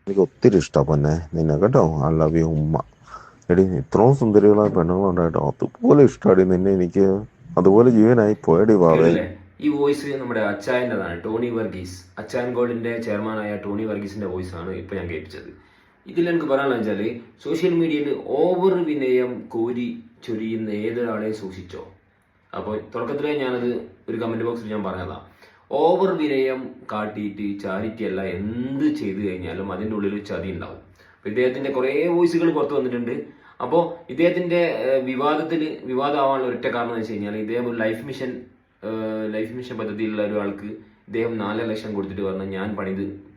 എനിക്ക് ഒത്തിരി ഇഷ്ടമാണ് പൊന്നെ നിന്നെ കേട്ടോ. ഐ ലവ് യു ഉമ്മ. എടി ഇത്രയും സുന്ദരികളായ പെണ്ണുങ്ങളുണ്ടായിട്ടോ അതുപോലെ ഇഷ്ടമാടി നിന്നെ എനിക്ക്. അതുപോലെ ജീവനായി പോയടി വാവേ. കേട്ടില്ലേ? ഈ വോയിസ് നമ്മുടെ അച്ചായൻ്റെതാണ്, ടോണി വർഗീസ്. അച്ചായൻ ഗോൾഡിന്റെ ചെയർമാനായ ടോണി വർഗീസിന്റെ വോയിസ് ആണ് ഇപ്പൊ ഞാൻ കേൾപ്പിച്ചത്. ഇതിൽ എനിക്ക് പറയാനുള്ള വെച്ചാല് സോഷ്യൽ മീഡിയയിൽ ഓവർ വിനയം കോരി ചൊരിയുന്ന ഏതൊരാളെയും സൂക്ഷിച്ചോ. അപ്പോൾ തുടക്കത്തിലേ ഞാനത് ഒരു കമന്റ് ബോക്സിൽ ഞാൻ പറഞ്ഞതാണ്. ഓവർ വിനയം കാട്ടിയിട്ട് ചാരിറ്റി അല്ല എന്ത് ചെയ്തു കഴിഞ്ഞാലും അതിൻ്റെ ഉള്ളിൽ ചതി ഉണ്ടാവും. അപ്പോൾ ഇദ്ദേഹത്തിന്റെ കുറേ വോയിസുകൾ പുറത്തു വന്നിട്ടുണ്ട്. അപ്പോൾ ഇദ്ദേഹത്തിന്റെ വിവാദമാവാനുള്ള ഒറ്റ കാരണം എന്ന് വെച്ച് കഴിഞ്ഞാൽ ഇദ്ദേഹം ഒരു ലൈഫ് മിഷൻ പദ്ധതിയിലുള്ള ഒരാൾക്ക് ഇദ്ദേഹം 4 ലക്ഷം കൊടുത്തിട്ട് പറഞ്ഞാൽ ഞാൻ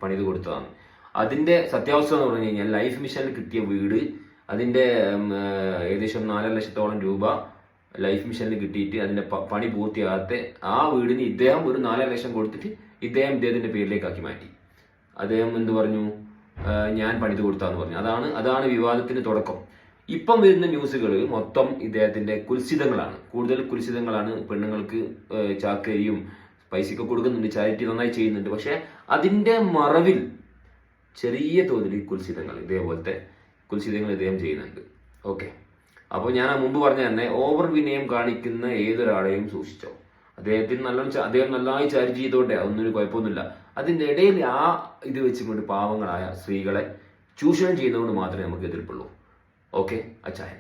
പണിത് കൊടുത്തതാണ്. അതിന്റെ സത്യാവസ്ഥ എന്ന് പറഞ്ഞു കഴിഞ്ഞാൽ ലൈഫ് മിഷനിൽ കിട്ടിയ വീട് അതിന്റെ ഏകദേശം 4 ലക്ഷത്തോളം രൂപ ലൈഫ് മിഷനിൽ കിട്ടിയിട്ട് അതിന്റെ പണി പൂർത്തിയാകാത്ത ആ വീടിന് ഇദ്ദേഹം ഒരു 4 ലക്ഷം കൊടുത്തിട്ട് ഇദ്ദേഹത്തിന്റെ പേരിലേക്കാക്കി മാറ്റി. അദ്ദേഹം എന്ത് പറഞ്ഞു, ഞാൻ പണിത് കൊടുത്താന്ന് പറഞ്ഞു. അതാണ് വിവാദത്തിന് തുടക്കം. ഇപ്പം വരുന്ന ന്യൂസുകൾ മൊത്തം ഇദ്ദേഹത്തിന്റെ കുൽസിതങ്ങളാണ്. കൂടുതൽ കുൽസിതങ്ങളാണ്. പെണ്ണുങ്ങൾക്ക് ചാക്കരിയും പൈസയൊക്കെ കൊടുക്കുന്നുണ്ട്, ചാരിറ്റി നന്നായി ചെയ്യുന്നുണ്ട്. പക്ഷെ അതിന്റെ മറവിൽ ചെറിയ തോതിൽ ഇതേപോലത്തെ കുൽസിതങ്ങൾ ഇദ്ദേഹം ചെയ്യുന്നുണ്ട്. ഓക്കെ, അപ്പോൾ ഞാൻ മുമ്പ് പറഞ്ഞ തന്നെ ഓവർ വിനയം കാണിക്കുന്ന ഏതൊരാളെയും സൂക്ഷിച്ചോ. അദ്ദേഹം നന്നായി ചാരിറ്റി ചെയ്തോട്ടെ, അതൊന്നും കുഴപ്പമൊന്നുമില്ല. അതിൻ്റെ ഇടയിൽ ഇത് വെച്ചുകൊണ്ട് പാവങ്ങളായ സ്ത്രീകളെ ചൂഷണം ചെയ്യുന്നതുകൊണ്ട് മാത്രമേ നമുക്ക് എതിർപ്പുള്ളൂ. ഓക്കെ അച്ചായൻ.